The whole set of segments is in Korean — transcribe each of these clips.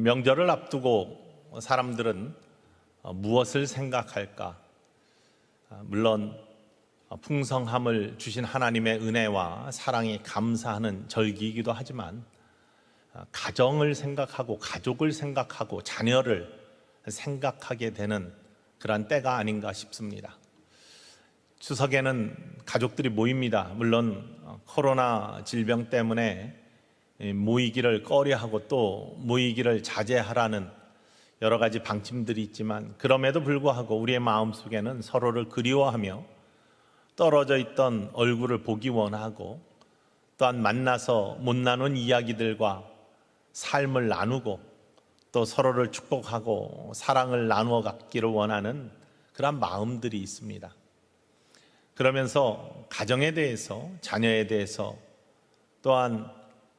명절을 앞두고 사람들은 무엇을 생각할까? 물론 풍성함을 주신 하나님의 은혜와 사랑에 감사하는 절기이기도 하지만 가정을 생각하고 가족을 생각하고 자녀를 생각하게 되는 그런 때가 아닌가 싶습니다. 추석에는 가족들이 모입니다. 물론 코로나 질병 때문에 모이기를 꺼려하고 또 모이기를 자제하라는 여러 가지 방침들이 있지만 그럼에도 불구하고 우리의 마음속에는 서로를 그리워하며 떨어져 있던 얼굴을 보기 원하고 또한 만나서 못 나눈 이야기들과 삶을 나누고 또 서로를 축복하고 사랑을 나누어 갖기를 원하는 그런 마음들이 있습니다. 그러면서 가정에 대해서, 자녀에 대해서 또한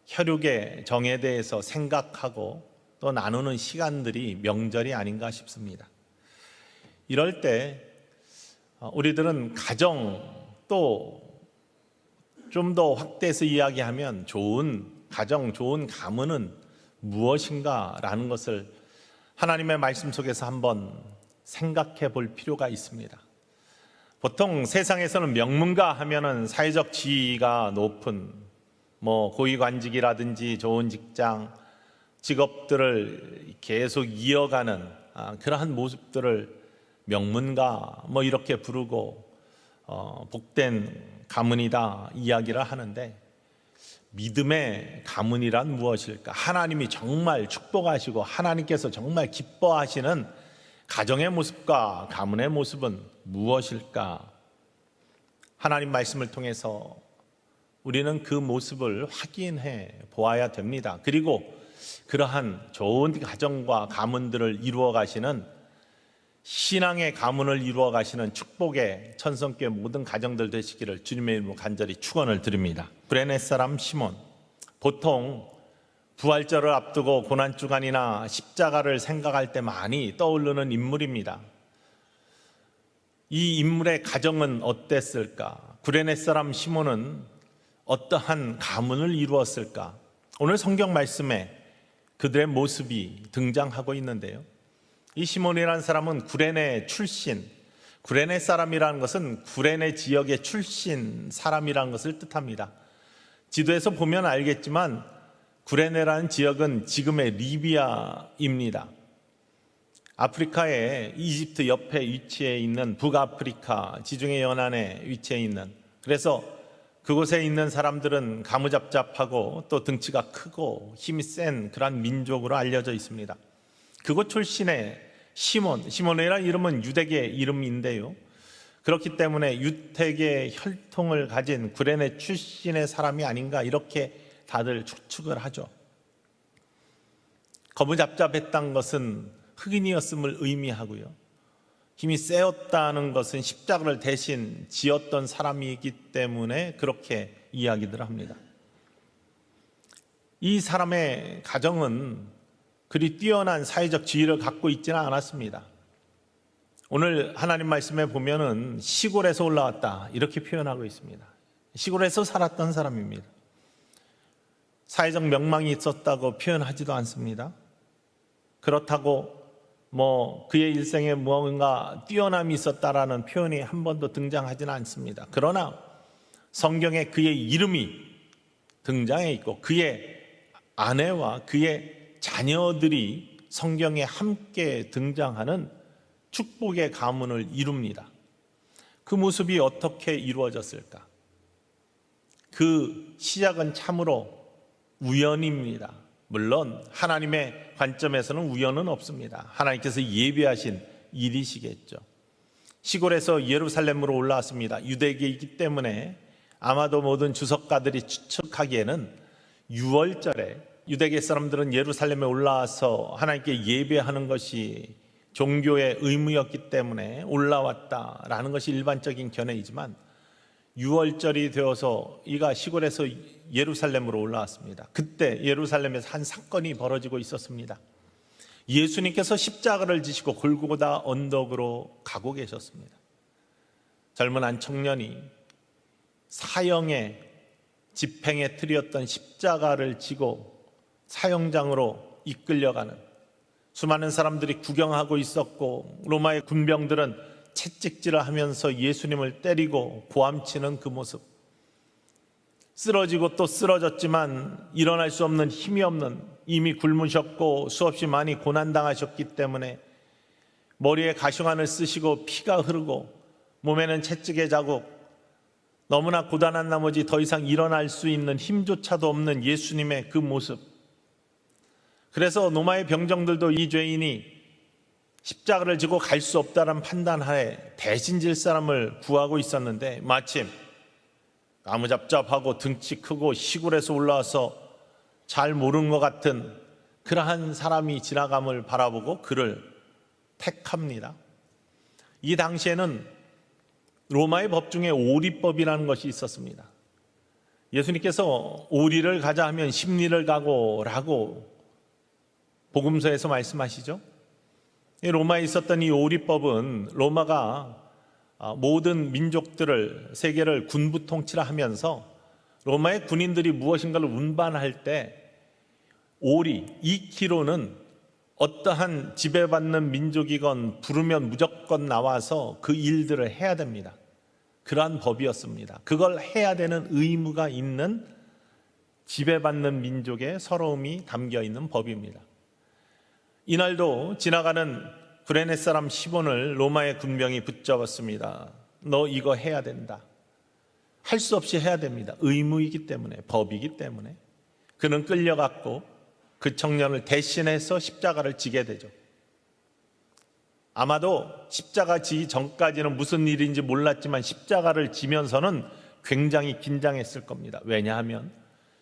혈육의 정에 대해서 생각하고 또 나누는 시간들이 명절이 아닌가 싶습니다. 이럴 때 우리들은 가정 또 좀 더 확대해서 이야기하면 좋은 가정, 좋은 가문은 무엇인가라는 것을 하나님의 말씀 속에서 한번 생각해 볼 필요가 있습니다. 보통 세상에서는 명문가 하면은 사회적 지위가 높은 고위관직이라든지 좋은 직장, 직업들을 계속 이어가는 그러한 모습들을 명문가 이렇게 부르고 복된 가문이다 이야기를 하는데 믿음의 가문이란 무엇일까? 하나님이 정말 축복하시고 하나님께서 정말 기뻐하시는 가정의 모습과 가문의 모습은 무엇일까? 하나님 말씀을 통해서 우리는 그 모습을 확인해 보아야 됩니다. 그리고 그러한 좋은 가정과 가문들을 이루어 가시는 신앙의 가문을 이루어 가시는 축복의 천성교회 모든 가정들 되시기를 주님의 이름으로 간절히 축원을 드립니다. 구레네 사람 시몬, 보통 부활절을 앞두고 고난주간이나 십자가를 생각할 때 많이 떠오르는 인물입니다. 이 인물의 가정은 어땠을까? 구레네 사람 시몬은 어떠한 가문을 이루었을까? 오늘 성경 말씀에 그들의 모습이 등장하고 있는데요. 이 시몬이라는 사람은 구레네 출신, 구레네 사람이라는 것은 구레네 지역의 출신 사람이라는 것을 뜻합니다. 지도에서 보면 알겠지만 구레네라는 지역은 지금의 리비아입니다. 아프리카의 이집트 옆에 위치해 있는 북아프리카 지중해 연안에 위치해 있는, 그래서 그곳에 있는 사람들은 가무잡잡하고 또 등치가 크고 힘이 센 그런 민족으로 알려져 있습니다. 그곳 출신의 시몬이라는 이름은 유대계 이름인데요. 그렇기 때문에 유대계 혈통을 가진 구레네 출신의 사람이 아닌가 이렇게 다들 추측을 하죠. 거무잡잡했다는 것은 흑인이었음을 의미하고요. 힘이 세었다는 것은 십자가를 대신 지었던 사람이기 때문에 그렇게 이야기들 합니다. 이 사람의 가정은 그리 뛰어난 사회적 지위를 갖고 있지는 않았습니다. 오늘 하나님 말씀에 보면은 시골에서 올라왔다 이렇게 표현하고 있습니다. 시골에서 살았던 사람입니다. 사회적 명망이 있었다고 표현하지도 않습니다. 그렇다고 그의 일생에 무언가 뛰어남이 있었다라는 표현이 한 번도 등장하지는 않습니다. 그러나 성경에 그의 이름이 등장해 있고 그의 아내와 그의 자녀들이 성경에 함께 등장하는 축복의 가문을 이룹니다. 그 모습이 어떻게 이루어졌을까? 그 시작은 참으로 우연입니다. 물론 하나님의 관점에서는 우연은 없습니다. 하나님께서 예비하신 일이시겠죠. 시골에서 예루살렘으로 올라왔습니다. 유대계이기 때문에 아마도 모든 주석가들이 추측하기에는 6월절에 유대계 사람들은 예루살렘에 올라와서 하나님께 예배하는 것이 종교의 의무였기 때문에 올라왔다라는 것이 일반적인 견해이지만 6월절이 되어서 이가 시골에서 예루살렘으로 올라왔습니다. 그때 예루살렘에서 한 사건이 벌어지고 있었습니다. 예수님께서 십자가를 지시고 골고다 언덕으로 가고 계셨습니다. 젊은 한 청년이 사형의 집행의 틀이었던 십자가를 지고 사형장으로 이끌려가는 수많은 사람들이 구경하고 있었고 로마의 군병들은 채찍질을 하면서 예수님을 때리고 고함치는 그 모습, 쓰러지고 또 쓰러졌지만 일어날 수 없는 힘이 없는, 이미 굶으셨고 수없이 많이 고난당하셨기 때문에 머리에 가시관을 쓰시고 피가 흐르고 몸에는 채찍의 자국, 너무나 고단한 나머지 더 이상 일어날 수 있는 힘조차도 없는 예수님의 그 모습. 그래서 로마의 병정들도 이 죄인이 십자가를 지고 갈 수 없다는 판단하에 대신 질 사람을 구하고 있었는데, 마침 나무잡잡하고 등치 크고 시골에서 올라와서 잘 모르는 것 같은 그러한 사람이 지나감을 바라보고 그를 택합니다. 이 당시에는 로마의 법 중에 오리법이라는 것이 있었습니다. 예수님께서 오리를 가자 하면 십리를 가고라고 복음서에서 말씀하시죠. 로마에 있었던 이 오리법은 로마가 모든 민족들을, 세계를 군부 통치를 하면서 로마의 군인들이 무엇인가를 운반할 때 오리 2kg는 어떠한 지배받는 민족이건 부르면 무조건 나와서 그 일들을 해야 됩니다. 그러한 법이었습니다. 그걸 해야 되는 의무가 있는 지배받는 민족의 서러움이 담겨 있는 법입니다. 이날도 지나가는 구레네 사람 시몬을 로마의 군병이 붙잡았습니다. 너 이거 해야 된다. 할 수 없이 해야 됩니다. 의무이기 때문에, 법이기 때문에. 그는 끌려갔고 그 청년을 대신해서 십자가를 지게 되죠. 아마도 십자가 지기 전까지는 무슨 일인지 몰랐지만 십자가를 지면서는 굉장히 긴장했을 겁니다. 왜냐하면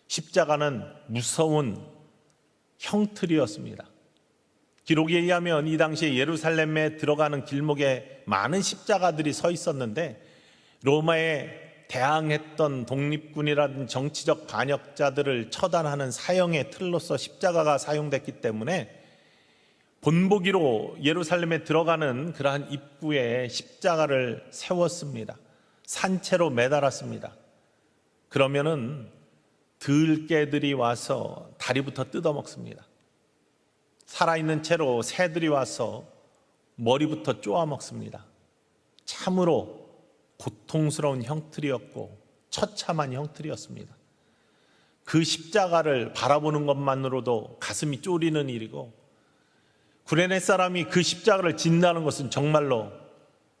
십자가는 무서운 형틀이었습니다. 기록에 의하면 이 당시에 예루살렘에 들어가는 길목에 많은 십자가들이 서 있었는데, 로마에 대항했던 독립군이라든 정치적 반역자들을 처단하는 사형의 틀로서 십자가가 사용됐기 때문에 본보기로 예루살렘에 들어가는 그러한 입구에 십자가를 세웠습니다. 산채로 매달았습니다. 그러면은 들개들이 와서 다리부터 뜯어먹습니다. 살아있는 채로 새들이 와서 머리부터 쪼아먹습니다. 참으로 고통스러운 형틀이었고 처참한 형틀이었습니다. 그 십자가를 바라보는 것만으로도 가슴이 쫄리는 일이고, 구레네 사람이 그 십자가를 진다는 것은 정말로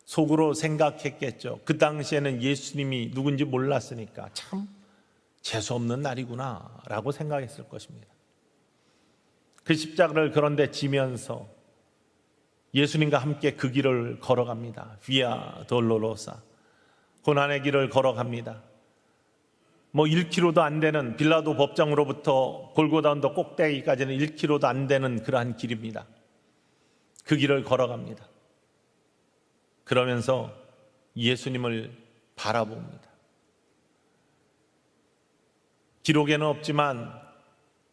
속으로 생각했겠죠. 그 당시에는 예수님이 누군지 몰랐으니까 참 재수없는 날이구나 라고 생각했을 것입니다. 그 십자가를 그런데 지면서 예수님과 함께 그 길을 걸어갑니다. 비아 돌로로사, 고난의 길을 걸어갑니다. 1km도 안 되는, 빌라도 법정으로부터 골고다 언덕 꼭대기까지는 1km도 안 되는 그러한 길입니다. 그 길을 걸어갑니다. 그러면서 예수님을 바라봅니다. 기록에는 없지만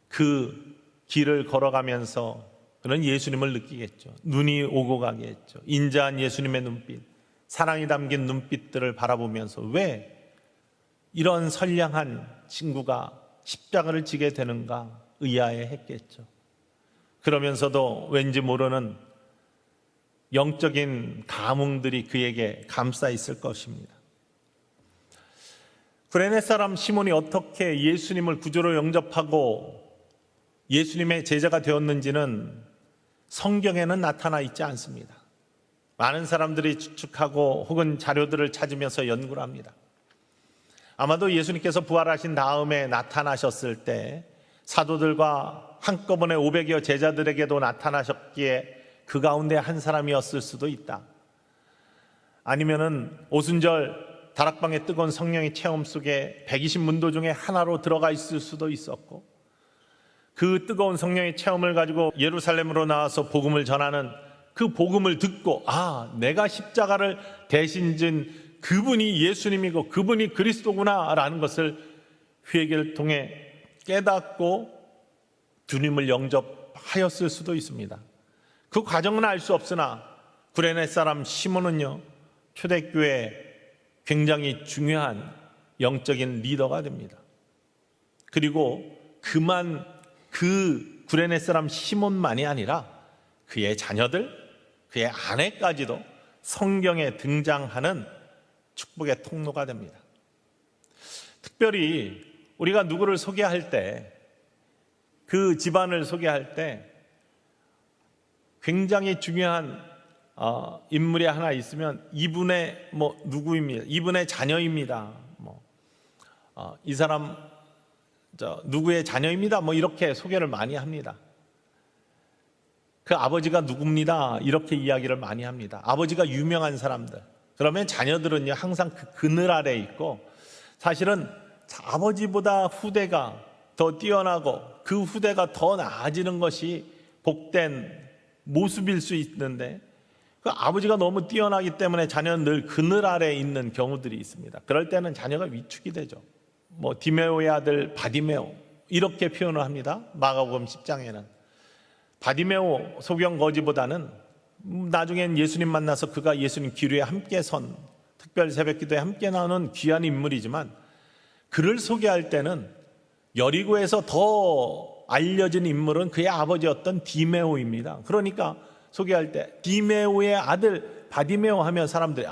그 길을 걸어가면서 그는 예수님을 느끼겠죠. 눈이 오고 가겠죠. 인자한 예수님의 눈빛, 사랑이 담긴 눈빛들을 바라보면서 왜 이런 선량한 친구가 십자가를 지게 되는가 의아해했겠죠. 그러면서도 왠지 모르는 영적인 감흥들이 그에게 감싸 있을 것입니다. 구레네 사람 시몬이 어떻게 예수님을 구주로 영접하고 예수님의 제자가 되었는지는 성경에는 나타나 있지 않습니다. 많은 사람들이 추측하고 혹은 자료들을 찾으면서 연구를 합니다. 아마도 예수님께서 부활하신 다음에 나타나셨을 때 사도들과 한꺼번에 500여 제자들에게도 나타나셨기에 그 가운데 한 사람이었을 수도 있다. 아니면은 오순절 다락방의 뜨거운 성령의 체험 속에 120문도 중에 하나로 들어가 있을 수도 있었고, 그 뜨거운 성령의 체험을 가지고 예루살렘으로 나와서 복음을 전하는 그 복음을 듣고, 내가 십자가를 대신 진 그분이 예수님이고 그분이 그리스도구나 라는 것을 회개를 통해 깨닫고 주님을 영접하였을 수도 있습니다. 그 과정은 알 수 없으나 구레네 사람 시몬은요, 초대교회에 굉장히 중요한 영적인 리더가 됩니다. 그리고 그 구레네 사람 시몬만이 아니라 그의 자녀들, 그의 아내까지도 성경에 등장하는 축복의 통로가 됩니다. 특별히 우리가 누구를 소개할 때, 그 집안을 소개할 때 굉장히 중요한 인물이 하나 있으면 이분의 누구입니다, 이분의 자녀입니다, 이 사람 누구의 자녀입니다, 이렇게 소개를 많이 합니다. 그 아버지가 누굽니다, 이렇게 이야기를 많이 합니다. 아버지가 유명한 사람들, 그러면 자녀들은요 항상 그 그늘 아래에 있고, 사실은 아버지보다 후대가 더 뛰어나고 그 후대가 더 나아지는 것이 복된 모습일 수 있는데, 그 아버지가 너무 뛰어나기 때문에 자녀는 늘 그늘 아래에 있는 경우들이 있습니다. 그럴 때는 자녀가 위축이 되죠. 디메오의 아들 바디메오, 이렇게 표현을 합니다. 마가복음 10장에는 바디메오 소경 거지보다는 나중엔 예수님 만나서 그가 예수님 기류에 함께 선, 특별 새벽기도에 함께 나오는 귀한 인물이지만, 그를 소개할 때는 여리고에서 더 알려진 인물은 그의 아버지였던 디메오입니다. 그러니까 소개할 때 디메오의 아들 바디메오 하면 사람들이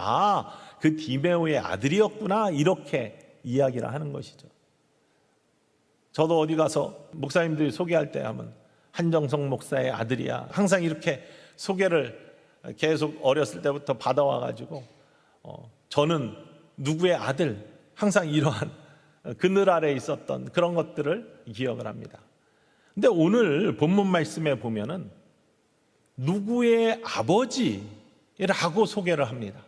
그 디메오의 아들이었구나, 이렇게 이야기를 하는 것이죠. 저도 어디 가서 목사님들이 소개할 때 하면 한정성 목사의 아들이야, 항상 이렇게 소개를 계속 어렸을 때부터 받아와가지고 저는 누구의 아들, 항상 이러한 그늘 아래에 있었던 그런 것들을 기억을 합니다. 근데 오늘 본문 말씀에 보면은 누구의 아버지라고 소개를 합니다.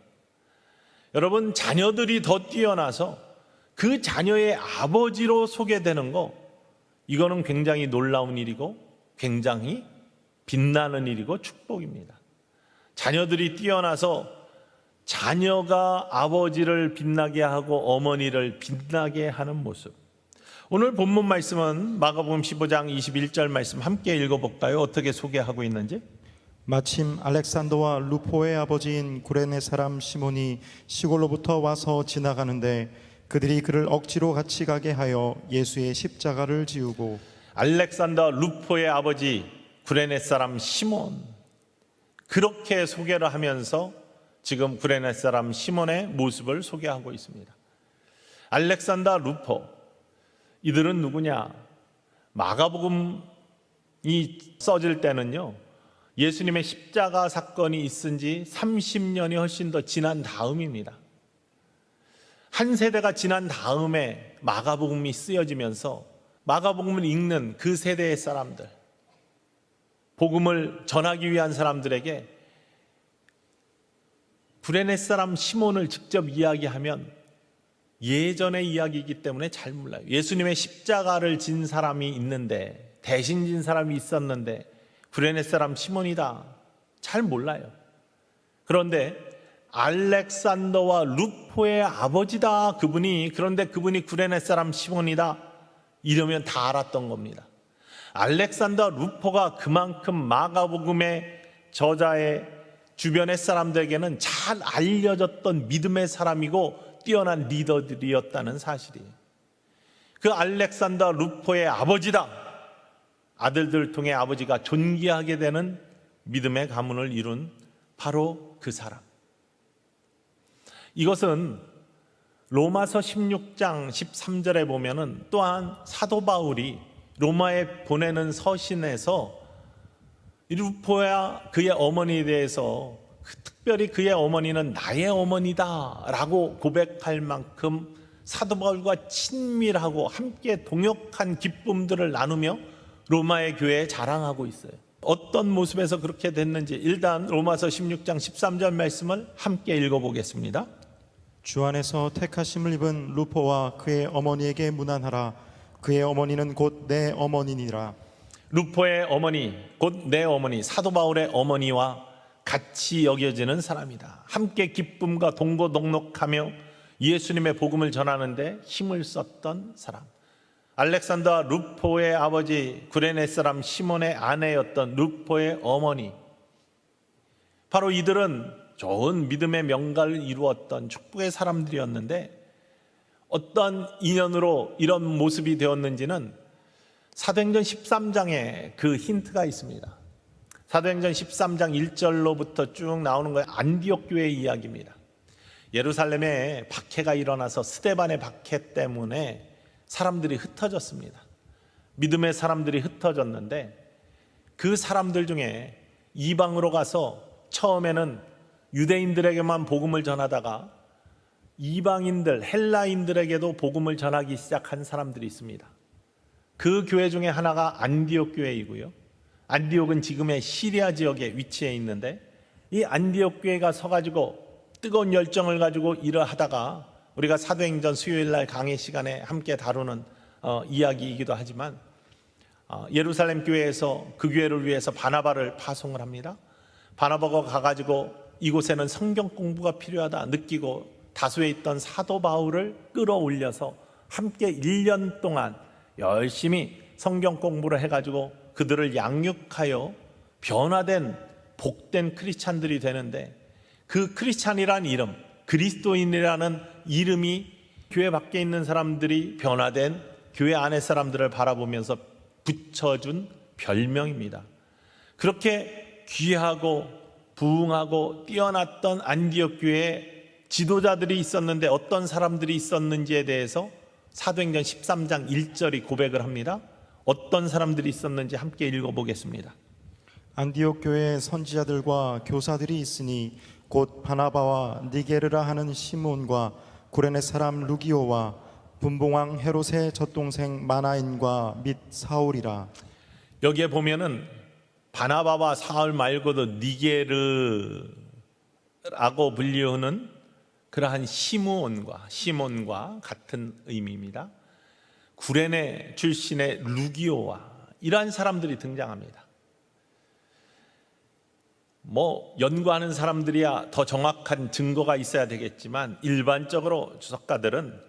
여러분, 자녀들이 더 뛰어나서 그 자녀의 아버지로 소개되는 거, 이거는 굉장히 놀라운 일이고 굉장히 빛나는 일이고 축복입니다. 자녀들이 뛰어나서 자녀가 아버지를 빛나게 하고 어머니를 빛나게 하는 모습. 오늘 본문 말씀은 마가복음 15장 21절 말씀 함께 읽어볼까요? 어떻게 소개하고 있는지. 마침 알렉산더와 루포의 아버지인 구레네 사람 시몬이 시골로부터 와서 지나가는데 그들이 그를 억지로 같이 가게 하여 예수의 십자가를 지우고. 알렉산더 루포의 아버지 구레네 사람 시몬, 그렇게 소개를 하면서 지금 구레네 사람 시몬의 모습을 소개하고 있습니다. 알렉산더, 루포, 이들은 누구냐? 마가복음이 써질 때는요 예수님의 십자가 사건이 있은 지 30년이 훨씬 더 지난 다음입니다. 한 세대가 지난 다음에 마가복음이 쓰여지면서 마가복음을 읽는 그 세대의 사람들, 복음을 전하기 위한 사람들에게 구레네 사람 시몬을 직접 이야기하면 예전의 이야기이기 때문에 잘 몰라요. 예수님의 십자가를 진 사람이 있는데, 대신 진 사람이 있었는데 구레네 사람 시몬이다, 잘 몰라요. 그런데 알렉산더와 루포의 아버지다, 그분이. 그런데 그분이 구레네 사람 시몬이다, 이러면 다 알았던 겁니다. 알렉산더, 루포가 그만큼 마가복음의 저자의 주변의 사람들에게는 잘 알려졌던 믿음의 사람이고 뛰어난 리더들이었다는 사실이에요. 그 알렉산더, 루포의 아버지다, 아들들을 통해 아버지가 존귀하게 되는 믿음의 가문을 이룬 바로 그 사람. 이것은 로마서 16장 13절에 보면은 또한 사도 바울이 로마에 보내는 서신에서 루포와 그의 어머니에 대해서 특별히 그의 어머니는 나의 어머니다 라고 고백할 만큼 사도 바울과 친밀하고 함께 동역한 기쁨들을 나누며 로마의 교회에 자랑하고 있어요. 어떤 모습에서 그렇게 됐는지 일단 로마서 16장 13절 말씀을 함께 읽어보겠습니다. 주 안에서 택하심을 입은 루포와 그의 어머니에게 문안하라. 그의 어머니는 곧 내 어머니니라. 루포의 어머니, 곧 내 어머니, 사도 바울의 어머니와 같이 여겨지는 사람이다. 함께 기쁨과 동고동록하며 예수님의 복음을 전하는데 힘을 썼던 사람. 알렉산더 루포의 아버지 구레네 사람 시몬의 아내였던 루포의 어머니, 바로 이들은 좋은 믿음의 명가를 이루었던 축복의 사람들이었는데, 어떤 인연으로 이런 모습이 되었는지는 사도행전 13장에 그 힌트가 있습니다. 사도행전 13장 1절로부터 쭉 나오는 거예요. 안디옥 교회 이야기입니다. 예루살렘에 박해가 일어나서 스데반의 박해 때문에 사람들이 흩어졌습니다. 믿음의 사람들이 흩어졌는데 그 사람들 중에 이방으로 가서 처음에는 유대인들에게만 복음을 전하다가 이방인들, 헬라인들에게도 복음을 전하기 시작한 사람들이 있습니다. 그 교회 중에 하나가 안디옥 교회이고요. 안디옥은 지금의 시리아 지역에 위치해 있는데 이 안디옥 교회가 서가지고 뜨거운 열정을 가지고 일을 하다가 우리가 사도행전 수요일날 강의 시간에 함께 다루는 이야기이기도 하지만 예루살렘 교회에서 그 교회를 위해서 바나바를 파송을 합니다. 바나바가 가가지고 이곳에는 성경 공부가 필요하다 느끼고 다수에 있던 사도 바울을 끌어올려서 함께 1년 동안 열심히 성경 공부를 해가지고 그들을 양육하여 변화된 복된 크리스찬들이 되는데 그 크리스찬이라는 이름, 그리스도인이라는 이름이 교회 밖에 있는 사람들이 변화된 교회 안의 사람들을 바라보면서 붙여준 별명입니다. 그렇게 귀하고 부흥하고 뛰어났던 안디옥 교회에 지도자들이 있었는데 어떤 사람들이 있었는지에 대해서 사도행전 13장 1절이 고백을 합니다. 어떤 사람들이 있었는지 함께 읽어보겠습니다. 안디옥 교회에 선지자들과 교사들이 있으니 곧 바나바와 니게르라 하는 시몬과 구레네 사람 루기오와 분봉왕 헤롯의 젖동생 마나인과 및 사울이라. 여기에 보면은 바나바와 사울 말고도 니게르라고 불리우는 그러한 시몬과 같은 의미입니다. 구레네 출신의 루기오와 이러한 사람들이 등장합니다. 연구하는 사람들이야 더 정확한 증거가 있어야 되겠지만 일반적으로 주석가들은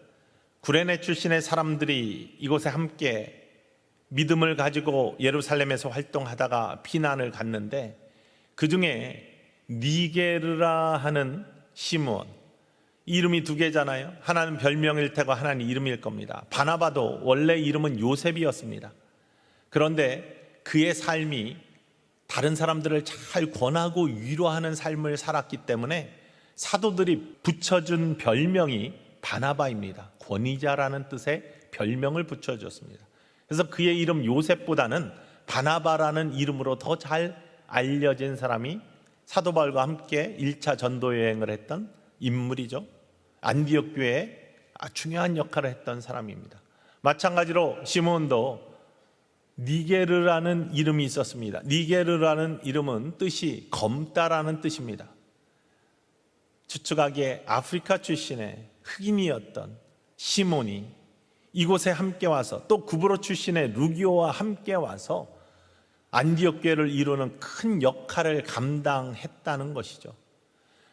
구레네 출신의 사람들이 이곳에 함께 믿음을 가지고 예루살렘에서 활동하다가 피난을 갔는데 그 중에 니게르라 하는 시므온, 이름이 두 개잖아요. 하나는 별명일 테고 하나는 이름일 겁니다. 바나바도 원래 이름은 요셉이었습니다. 그런데 그의 삶이 다른 사람들을 잘 권하고 위로하는 삶을 살았기 때문에 사도들이 붙여준 별명이 바나바입니다. 권위자라는 뜻의 별명을 붙여줬습니다. 그래서 그의 이름 요셉보다는 바나바라는 이름으로 더 잘 알려진 사람이 사도 바울과 함께 1차 전도 여행을 했던 인물이죠. 안디옥 교회에 중요한 역할을 했던 사람입니다. 마찬가지로 시몬도 니게르라는 이름이 있었습니다. 니게르라는 이름은 뜻이 검다라는 뜻입니다. 추측하기에 아프리카 출신의 흑인이었던 시몬이 이곳에 함께 와서 또 구브로 출신의 루기오와 함께 와서 안디옥 교회를 이루는 큰 역할을 감당했다는 것이죠.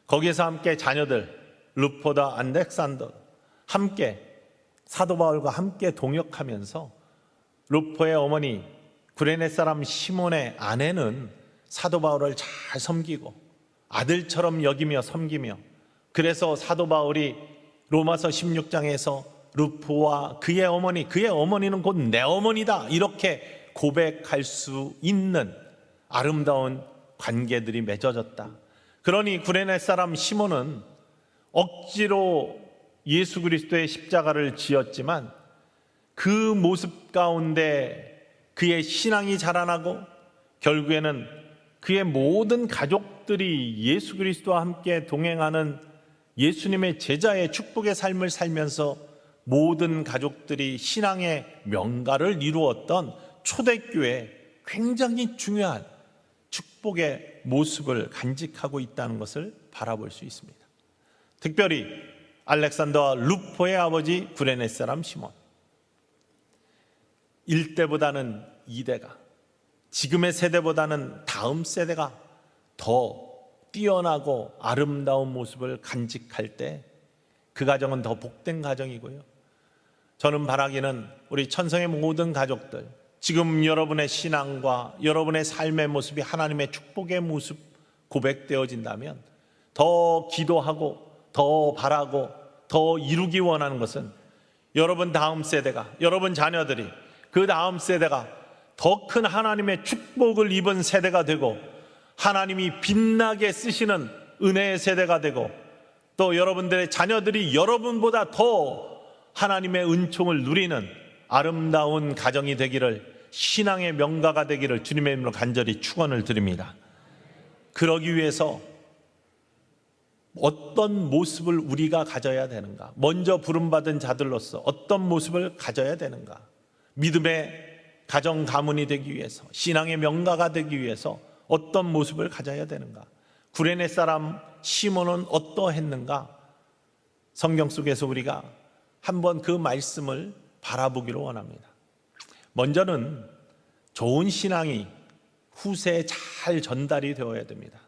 거기에서 함께 자녀들 루포다 알렉산더 함께 사도 바울과 함께 동역하면서 루포의 어머니 구레네 사람 시몬의 아내는 사도 바울을 잘 섬기고 아들처럼 여기며 섬기며 그래서 사도 바울이 로마서 16장에서 루포와 그의 어머니는 곧 내 어머니다 이렇게 고백할 수 있는 아름다운 관계들이 맺어졌다. 그러니 구레네 사람 시몬은 억지로 예수 그리스도의 십자가를 지었지만 그 모습 가운데 그의 신앙이 자라나고 결국에는 그의 모든 가족들이 예수 그리스도와 함께 동행하는 예수님의 제자의 축복의 삶을 살면서 모든 가족들이 신앙의 명가를 이루었던 초대교회 굉장히 중요한 축복의 모습을 간직하고 있다는 것을 바라볼 수 있습니다. 특별히 알렉산더와 루포의 아버지 구레네 사람 시몬, 1대보다는 2대가, 지금의 세대보다는 다음 세대가 더 뛰어나고 아름다운 모습을 간직할 때 그 가정은 더 복된 가정이고요. 저는 바라기는 우리 천성의 모든 가족들, 지금 여러분의 신앙과 여러분의 삶의 모습이 하나님의 축복의 모습 고백되어진다면 더 기도하고 더 바라고 더 이루기 원하는 것은 여러분 다음 세대가, 여러분 자녀들이 그 다음 세대가 더 큰 하나님의 축복을 입은 세대가 되고 하나님이 빛나게 쓰시는 은혜의 세대가 되고, 또 여러분들의 자녀들이 여러분보다 더 하나님의 은총을 누리는 아름다운 가정이 되기를, 신앙의 명가가 되기를 주님의 이름으로 간절히 축원을 드립니다. 그러기 위해서 어떤 모습을 우리가 가져야 되는가? 먼저 부름받은 자들로서 어떤 모습을 가져야 되는가? 믿음의 가정 가문이 되기 위해서, 신앙의 명가가 되기 위해서 어떤 모습을 가져야 되는가? 구레네 사람 시몬은 어떠했는가? 성경 속에서 우리가 한번 그 말씀을 바라보기를 원합니다. 먼저는 좋은 신앙이 후세에 잘 전달이 되어야 됩니다.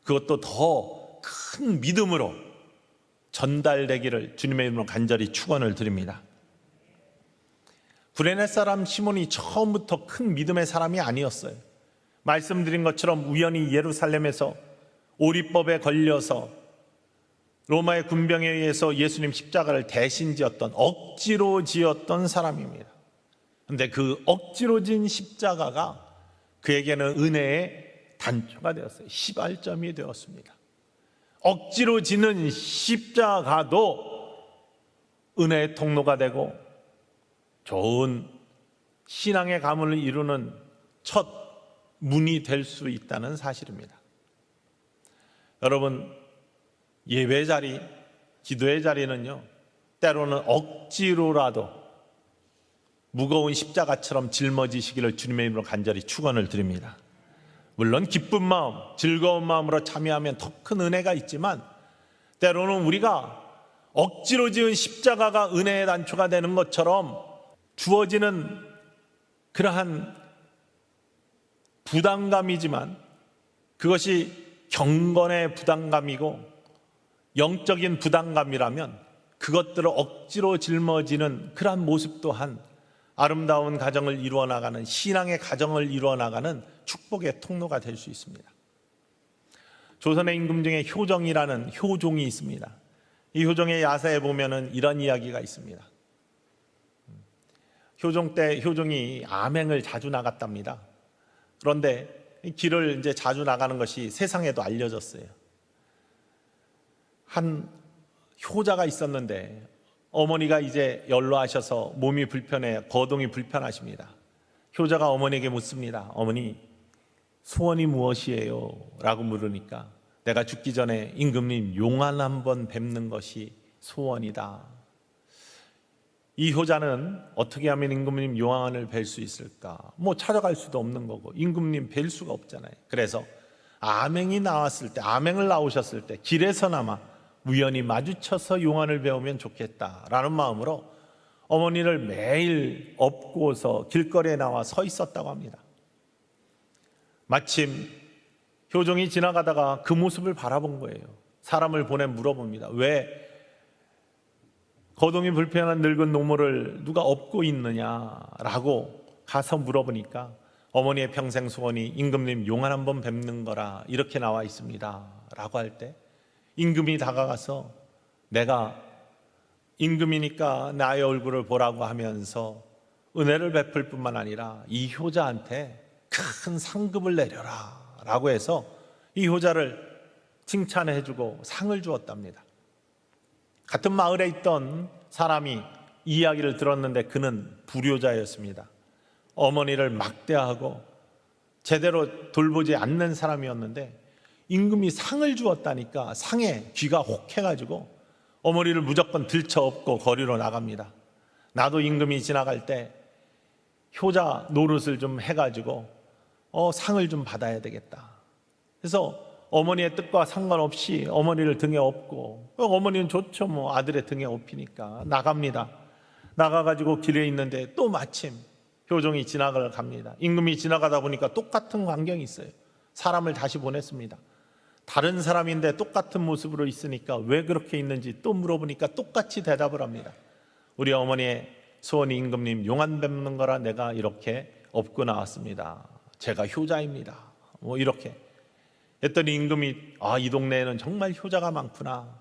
그것도 더 큰 믿음으로 전달되기를 주님의 이름으로 간절히 축원을 드립니다. 구레네 사람 시몬이 처음부터 큰 믿음의 사람이 아니었어요. 말씀드린 것처럼 우연히 예루살렘에서 오리법에 걸려서 로마의 군병에 의해서 예수님 십자가를 대신 지었던, 억지로 지었던 사람입니다. 그런데 그 억지로 진 십자가가 그에게는 은혜의 단초가 되었어요. 시발점이 되었습니다. 억지로 지는 십자가도 은혜의 통로가 되고 좋은 신앙의 가문을 이루는 첫 문이 될 수 있다는 사실입니다. 여러분, 예배 자리, 기도의 자리는요, 때로는 억지로라도 무거운 십자가처럼 짊어지시기를 주님의 이름으로 간절히 축원을 드립니다. 물론 기쁜 마음, 즐거운 마음으로 참여하면 더 큰 은혜가 있지만, 때로는 우리가 억지로 지은 십자가가 은혜의 단초가 되는 것처럼 주어지는 그러한 부담감이지만, 그것이 경건의 부담감이고 영적인 부담감이라면 그것들을 억지로 짊어지는 그러한 모습 또한 아름다운 가정을 이루어 나가는, 신앙의 가정을 이루어 나가는 축복의 통로가 될 수 있습니다. 조선의 임금 중에 효정이라는 효종이 있습니다. 이 효종의 야사에 보면은 이런 이야기가 있습니다. 효종 때 효종이 암행을 자주 나갔답니다. 그런데 길을 이제 자주 나가는 것이 세상에도 알려졌어요. 한 효자가 있었는데 어머니가 이제 연로하셔서 몸이 불편해, 거동이 불편하십니다. 효자가 어머니에게 묻습니다. 어머니, 소원이 무엇이에요? 라고 물으니까, 내가 죽기 전에 임금님 용안 한번 뵙는 것이 소원이다. 이 효자는 어떻게 하면 임금님 용안을 뵐 수 있을까? 뭐 찾아갈 수도 없는 거고 임금님 뵐 수가 없잖아요. 그래서 암행이 나왔을 때, 암행을 나오셨을 때 길에서나마 우연히 마주쳐서 용안을 배우면 좋겠다라는 마음으로 어머니를 매일 업고서 길거리에 나와 서 있었다고 합니다. 마침 효종이 지나가다가 그 모습을 바라본 거예요. 사람을 보내 물어봅니다. 왜 거동이 불편한 늙은 노모를 누가 업고 있느냐라고 가서 물어보니까, 어머니의 평생 소원이 임금님 용안 한번 뵙는 거라 이렇게 나와 있습니다 라고 할 때, 임금이 다가가서 내가 임금이니까 나의 얼굴을 보라고 하면서 은혜를 베풀 뿐만 아니라 이 효자한테 큰 상급을 내려라 라고 해서 이 효자를 칭찬해주고 상을 주었답니다. 같은 마을에 있던 사람이 이 이야기를 들었는데 그는 불효자였습니다. 어머니를 막대하고 제대로 돌보지 않는 사람이었는데 임금이 상을 주었다니까 상에 귀가 혹해가지고 어머니를 무조건 들쳐업고 거리로 나갑니다. 나도 임금이 지나갈 때 효자 노릇을 좀 해가지고 상을 좀 받아야 되겠다. 그래서 어머니의 뜻과 상관없이 어머니를 등에 업고, 어머니는 좋죠, 뭐 아들의 등에 업히니까 나갑니다. 나가가지고 길에 있는데 또 마침 효종이 지나갑니다. 임금이 지나가다 보니까 똑같은 광경이 있어요. 사람을 다시 보냈습니다. 다른 사람인데 똑같은 모습으로 있으니까 왜 그렇게 있는지 또 물어보니까 똑같이 대답을 합니다. 우리 어머니의 소원이 임금님 용안 뵙는 거라 내가 이렇게 업고 나왔습니다. 제가 효자입니다. 뭐 이렇게 했더니 임금이 이 동네에는 정말 효자가 많구나.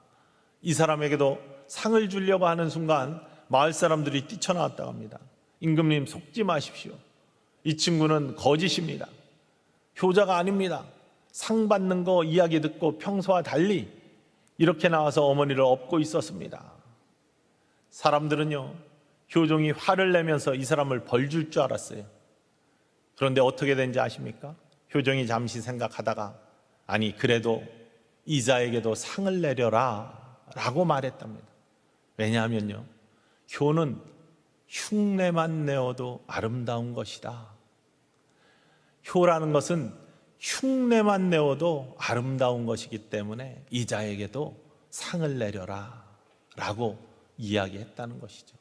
이 사람에게도 상을 주려고 하는 순간 마을 사람들이 뛰쳐나왔다고 합니다. 임금님 속지 마십시오. 이 친구는 거짓입니다. 효자가 아닙니다. 상 받는 거 이야기 듣고 평소와 달리 이렇게 나와서 어머니를 업고 있었습니다. 사람들은요, 효종이 화를 내면서 이 사람을 벌 줄 줄 알았어요. 그런데 어떻게 된지 아십니까? 효종이 잠시 생각하다가 아니 그래도 이자에게도 상을 내려라 라고 말했답니다. 왜냐하면요, 효는 흉내만 내어도 아름다운 것이다. 효라는 것은 흉내만 내어도 아름다운 것이기 때문에 이자에게도 상을 내려라 라고 이야기했다는 것이죠.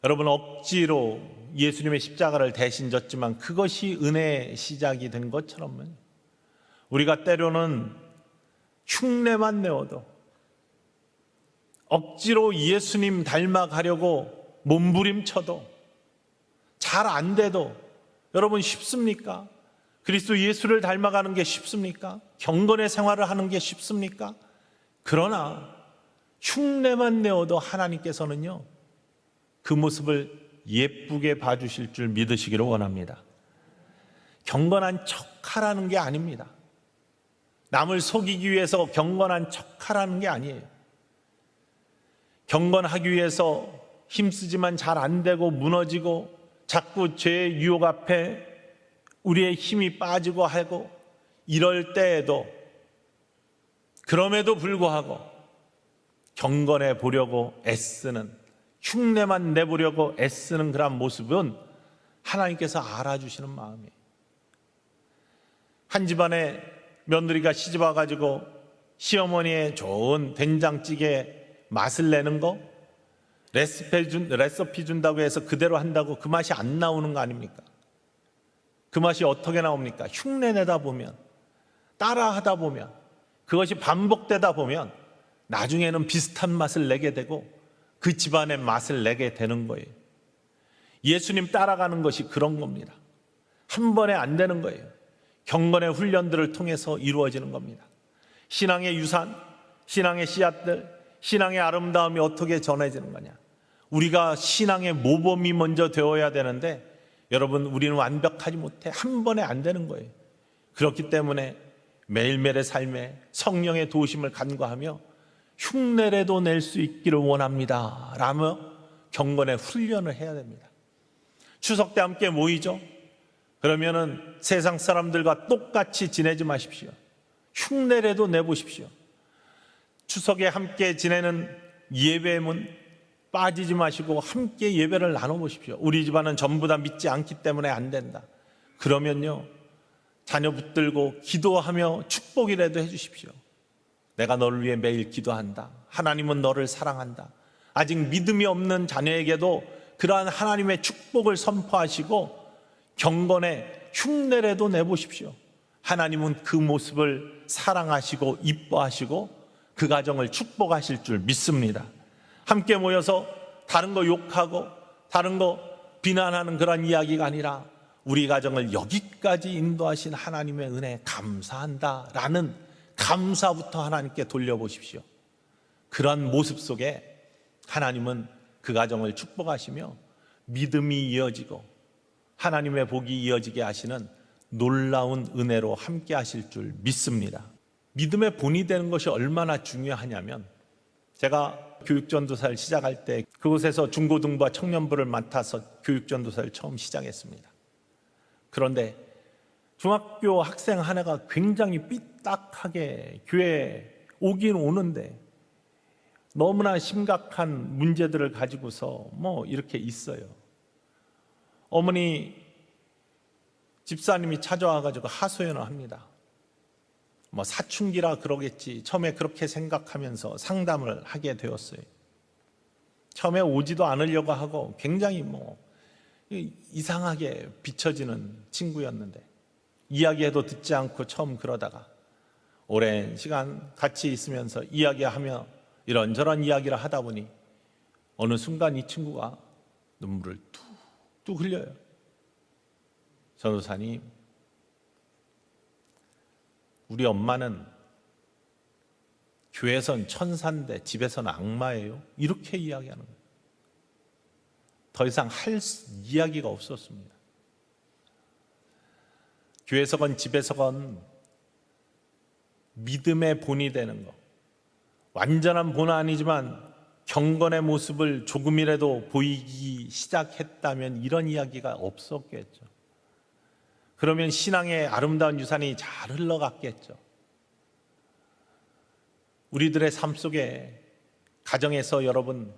여러분, 억지로 예수님의 십자가를 대신 졌지만 그것이 은혜의 시작이 된 것처럼 우리가 때로는 흉내만 내어도 억지로 예수님 닮아가려고 몸부림쳐도 잘 안 돼도 여러분 쉽습니까? 그리스도 예수를 닮아가는 게 쉽습니까? 경건의 생활을 하는 게 쉽습니까? 그러나 흉내만 내어도 하나님께서는요, 그 모습을 예쁘게 봐주실 줄 믿으시기를 원합니다. 경건한 척하라는 게 아닙니다. 남을 속이기 위해서 경건한 척하라는 게 아니에요. 경건하기 위해서 힘쓰지만 잘 안 되고 무너지고 자꾸 죄의 유혹 앞에 우리의 힘이 빠지고 하고 이럴 때에도 그럼에도 불구하고 경건해 보려고 애쓰는, 흉내만 내보려고 애쓰는 그런 모습은 하나님께서 알아주시는 마음이에요. 한 집안에 며느리가 시집 와가지고 시어머니의 좋은 된장찌개 맛을 내는 거 레시피 준다고 해서 그대로 한다고 그 맛이 안 나오는 거 아닙니까? 그 맛이 어떻게 나옵니까? 흉내 내다 보면, 따라 하다 보면, 그것이 반복되다 보면 나중에는 비슷한 맛을 내게 되고 그 집안의 맛을 내게 되는 거예요. 예수님 따라가는 것이 그런 겁니다. 한 번에 안 되는 거예요. 경건의 훈련들을 통해서 이루어지는 겁니다. 신앙의 유산, 신앙의 씨앗들, 신앙의 아름다움이 어떻게 전해지는 거냐? 우리가 신앙의 모범이 먼저 되어야 되는데 여러분, 우리는 완벽하지 못해. 한 번에 안 되는 거예요. 그렇기 때문에 매일매일의 삶에 성령의 도우심을 간구하며 흉내라도 낼 수 있기를 원합니다 라며 경건의 훈련을 해야 됩니다. 추석 때 함께 모이죠? 그러면은 세상 사람들과 똑같이 지내지 마십시오. 흉내라도 내보십시오. 추석에 함께 지내는 예배문 빠지지 마시고 함께 예배를 나눠보십시오. 우리 집안은 전부 다 믿지 않기 때문에 안 된다. 그러면요, 자녀 붙들고 기도하며 축복이라도 해주십시오. 내가 너를 위해 매일 기도한다. 하나님은 너를 사랑한다. 아직 믿음이 없는 자녀에게도 그러한 하나님의 축복을 선포하시고 경건의 흉내라도 내보십시오. 하나님은 그 모습을 사랑하시고 이뻐하시고 그 가정을 축복하실 줄 믿습니다. 함께 모여서 다른 거 욕하고 다른 거 비난하는 그런 이야기가 아니라 우리 가정을 여기까지 인도하신 하나님의 은혜에 감사한다라는 감사부터 하나님께 돌려보십시오. 그런 모습 속에 하나님은 그 가정을 축복하시며 믿음이 이어지고 하나님의 복이 이어지게 하시는 놀라운 은혜로 함께 하실 줄 믿습니다. 믿음의 본이 되는 것이 얼마나 중요하냐면, 제가 교육전도사를 시작할 때 그곳에서 중고등부와 청년부를 맡아서 교육전도사를 처음 시작했습니다. 그런데 중학교 학생 하나가 굉장히 삐딱하게 교회에 오긴 오는데 너무나 심각한 문제들을 가지고서 이렇게 있어요. 어머니 집사님이 찾아와가지고 하소연을 합니다. 사춘기라 그러겠지. 처음에 그렇게 생각하면서 상담을 하게 되었어요. 처음에 오지도 않으려고 하고 굉장히 이상하게 비춰지는 친구였는데 이야기해도 듣지 않고 처음 그러다가 오랜 시간 같이 있으면서 이야기하며 이런저런 이야기를 하다 보니 어느 순간 이 친구가 눈물을 뚝뚝 흘려요. 전도사님, 우리 엄마는 교회선 천사인데 집에서는 악마예요. 이렇게 이야기하는 거예요. 더 이상 할 이야기가 없었습니다. 교회서건 집에서건 믿음의 본이 되는 것, 완전한 본은 아니지만 경건의 모습을 조금이라도 보이기 시작했다면 이런 이야기가 없었겠죠. 그러면 신앙의 아름다운 유산이 잘 흘러갔겠죠. 우리들의 삶 속에 가정에서 여러분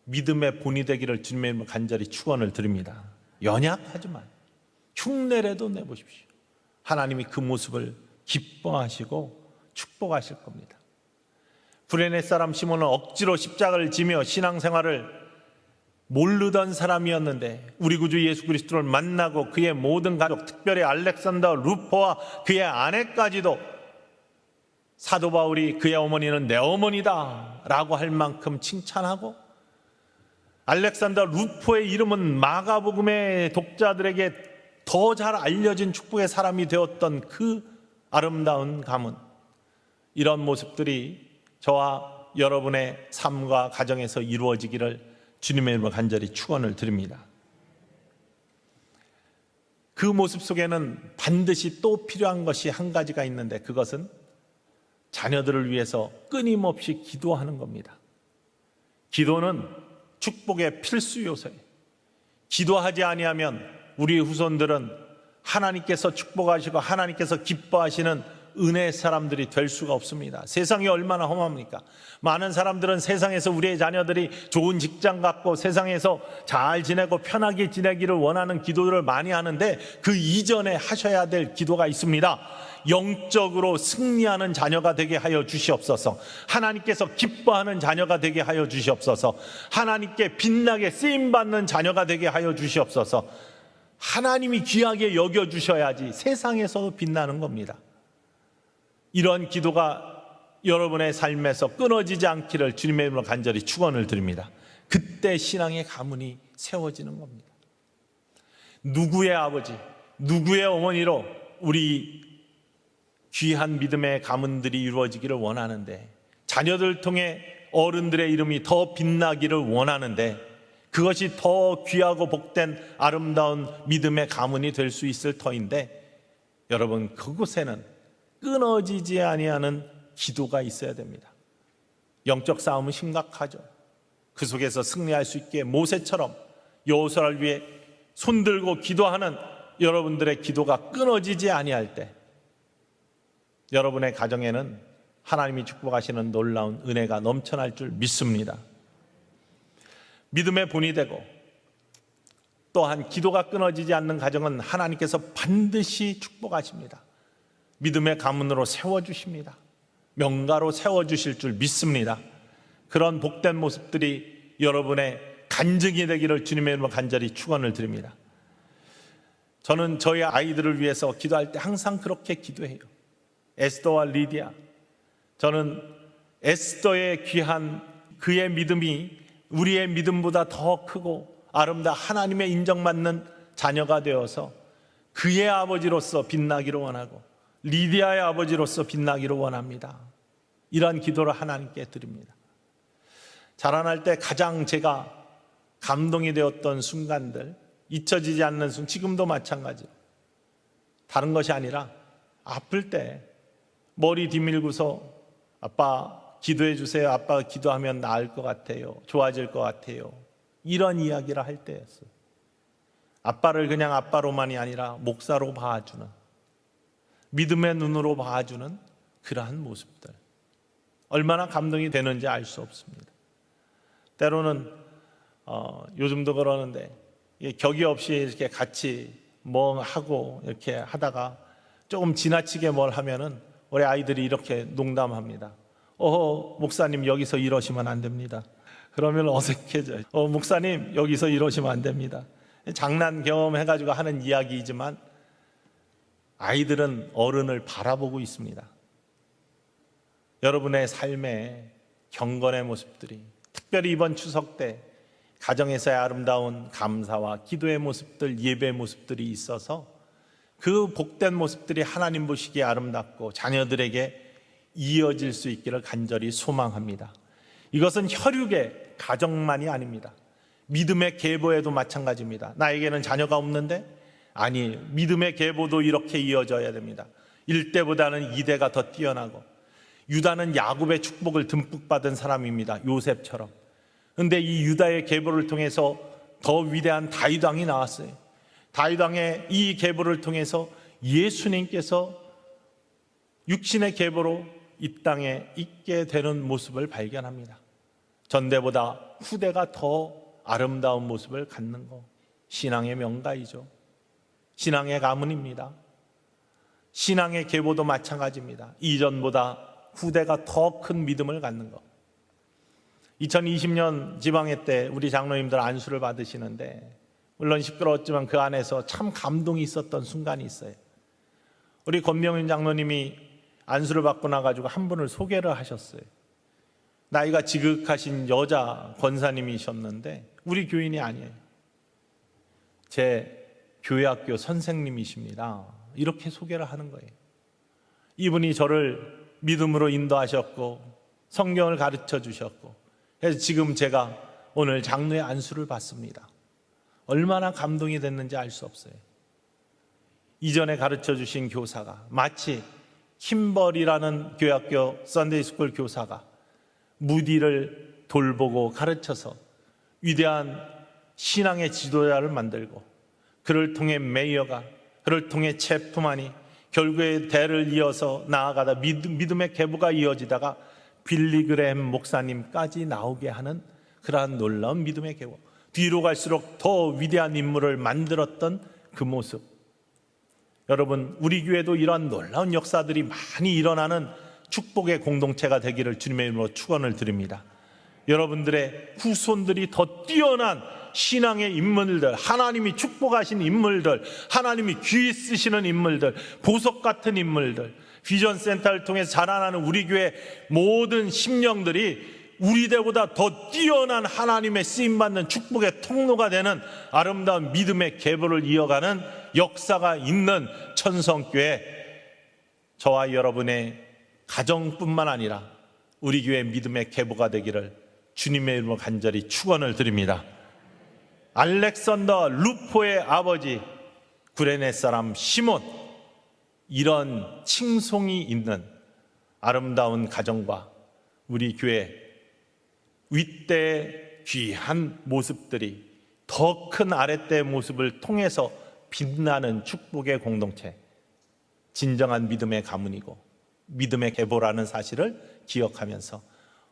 믿음의 본이 되기를 주님의 이름으로 간절히 축원을 드립니다. 연약하지만 흉내라도 내보십시오. 하나님이 그 모습을 기뻐하시고 축복하실 겁니다. 구레네 사람 시몬은 억지로 십자가를 지며 신앙생활을 모르던 사람이었는데 우리 구주 예수 그리스도를 만나고 그의 모든 가족, 특별히 알렉산더 루포와 그의 아내까지도 사도 바울이 그의 어머니는 내 어머니다 라고 할 만큼 칭찬하고, 알렉산더 루포의 이름은 마가복음의 독자들에게 더 잘 알려진 축복의 사람이 되었던 그 아름다운 가문, 이런 모습들이 저와 여러분의 삶과 가정에서 이루어지기를 주님의 이름으로 간절히 축원을 드립니다. 그 모습 속에는 반드시 또 필요한 것이 한 가지가 있는데, 그것은 자녀들을 위해서 끊임없이 기도하는 겁니다. 기도는 축복의 필수 요소예요. 기도하지 아니하면 우리 후손들은 하나님께서 축복하시고 하나님께서 기뻐하시는 은혜의 사람들이 될 수가 없습니다. 세상이 얼마나 험합니까? 많은 사람들은 세상에서 우리의 자녀들이 좋은 직장 갖고 세상에서 잘 지내고 편하게 지내기를 원하는 기도를 많이 하는데, 그 이전에 하셔야 될 기도가 있습니다. 영적으로 승리하는 자녀가 되게 하여 주시옵소서. 하나님께서 기뻐하는 자녀가 되게 하여 주시옵소서. 하나님께 빛나게 쓰임받는 자녀가 되게 하여 주시옵소서. 하나님이 귀하게 여겨주셔야지 세상에서도 빛나는 겁니다. 이런 기도가 여러분의 삶에서 끊어지지 않기를 주님의 이름으로 간절히 축원을 드립니다. 그때 신앙의 가문이 세워지는 겁니다. 누구의 아버지, 누구의 어머니로 우리 귀한 믿음의 가문들이 이루어지기를 원하는데, 자녀들 통해 어른들의 이름이 더 빛나기를 원하는데, 그것이 더 귀하고 복된 아름다운 믿음의 가문이 될 수 있을 터인데, 여러분 그곳에는 끊어지지 아니하는 기도가 있어야 됩니다. 영적 싸움은 심각하죠. 그 속에서 승리할 수 있게 모세처럼 여호수아를 위해 손들고 기도하는 여러분들의 기도가 끊어지지 아니할 때, 여러분의 가정에는 하나님이 축복하시는 놀라운 은혜가 넘쳐날 줄 믿습니다. 믿음의 본이 되고 또한 기도가 끊어지지 않는 가정은 하나님께서 반드시 축복하십니다. 믿음의 가문으로 세워주십니다. 명가로 세워주실 줄 믿습니다. 그런 복된 모습들이 여러분의 간증이 되기를 주님의 이름으로 간절히 축원을 드립니다. 저는 저희 아이들을 위해서 기도할 때 항상 그렇게 기도해요. 에스더와 리디아, 저는 에스더의 귀한 그의 믿음이 우리의 믿음보다 더 크고 아름다운 하나님의 인정받는 자녀가 되어서 그의 아버지로서 빛나기를 원하고 리디아의 아버지로서 빛나기를 원합니다. 이런 기도를 하나님께 드립니다. 자라날 때 가장 제가 감동이 되었던 순간들, 잊혀지지 않는 순간, 지금도 마찬가지로 다른 것이 아니라 아플 때 머리 뒤밀고서 아빠 기도해 주세요, 아빠가 기도하면 나을 것 같아요, 좋아질 것 같아요, 이런 이야기를 할 때였어요. 아빠를 그냥 아빠로만이 아니라 목사로 봐주는, 믿음의 눈으로 봐주는 그러한 모습들, 얼마나 감동이 되는지 알 수 없습니다. 때로는 요즘도 그러는데 격이 없이 이렇게 같이 뭐 하고 이렇게 하다가 조금 지나치게 뭘 하면은 우리 아이들이 이렇게 농담합니다. 목사님 여기서 이러시면 안 됩니다. 그러면 어색해져요. 목사님 여기서 이러시면 안 됩니다. 장난 경험해가지고 하는 이야기이지만 아이들은 어른을 바라보고 있습니다. 여러분의 삶의 경건의 모습들이, 특별히 이번 추석 때 가정에서의 아름다운 감사와 기도의 모습들, 예배의 모습들이 있어서 그 복된 모습들이 하나님 보시기에 아름답고 자녀들에게 이어질 수 있기를 간절히 소망합니다. 이것은 혈육의 가정만이 아닙니다. 믿음의 계보에도 마찬가지입니다. 나에게는 자녀가 없는데 아니, 믿음의 계보도 이렇게 이어져야 됩니다. 1대보다는 2대가 더 뛰어나고, 유다는 야곱의 축복을 듬뿍 받은 사람입니다. 요셉처럼. 그런데 이 유다의 계보를 통해서 더 위대한 다윗 왕이 나왔어요. 다윗 왕의 이 계보를 통해서 예수님께서 육신의 계보로 이 땅에 있게 되는 모습을 발견합니다. 전대보다 후대가 더 아름다운 모습을 갖는 것, 신앙의 명가이죠. 신앙의 가문입니다. 신앙의 계보도 마찬가지입니다. 이전보다 후대가 더 큰 믿음을 갖는 것. 2020년 지방회 때 우리 장로님들 안수를 받으시는데, 물론 시끄러웠지만 그 안에서 참 감동이 있었던 순간이 있어요. 우리 권명윤 장로님이 안수를 받고 나가지고 한 분을 소개를 하셨어요. 나이가 지극하신 여자 권사님이셨는데 우리 교인이 아니에요. 제 교회학교 선생님이십니다. 이렇게 소개를 하는 거예요. 이분이 저를 믿음으로 인도하셨고 성경을 가르쳐 주셨고, 그래서 지금 제가 오늘 장로의 안수를 받습니다. 얼마나 감동이 됐는지 알 수 없어요. 이전에 가르쳐 주신 교사가, 마치 킴벌이라는 교회학교 썬데이스쿨 교사가 무디를 돌보고 가르쳐서 위대한 신앙의 지도자를 만들고, 그를 통해 메이어가, 그를 통해 체프만이 결국에 대를 이어서 나아가다 믿음의 계보가 이어지다가 빌리그램 목사님까지 나오게 하는 그러한 놀라운 믿음의 계보, 뒤로 갈수록 더 위대한 인물을 만들었던 그 모습. 여러분, 우리 교회도 이러한 놀라운 역사들이 많이 일어나는 축복의 공동체가 되기를 주님의 이름으로 축원을 드립니다. 여러분들의 후손들이 더 뛰어난 신앙의 인물들, 하나님이 축복하신 인물들, 하나님이 귀히 쓰시는 인물들, 보석 같은 인물들, 비전센터를 통해서 자라나는 우리 교회 모든 심령들이 우리 때보다 더 뛰어난 하나님의 쓰임받는 축복의 통로가 되는 아름다운 믿음의 계보를 이어가는 역사가 있는 천성교회, 저와 여러분의 가정뿐만 아니라 우리 교회 믿음의 계보가 되기를 주님의 이름으로 간절히 축원을 드립니다. 알렉산더 루포의 아버지 구레네 사람 시몬, 이런 칭송이 있는 아름다운 가정과 우리 교회 윗대의 귀한 모습들이 더 큰 아랫대의 모습을 통해서 빛나는 축복의 공동체, 진정한 믿음의 가문이고 믿음의 계보라는 사실을 기억하면서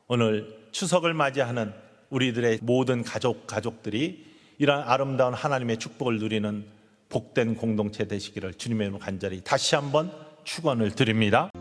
오늘 추석을 맞이하는 우리들의 모든 가족들이 이러한 아름다운 하나님의 축복을 누리는 복된 공동체 되시기를 주님의 이름으로 간절히 다시 한번 축원을 드립니다.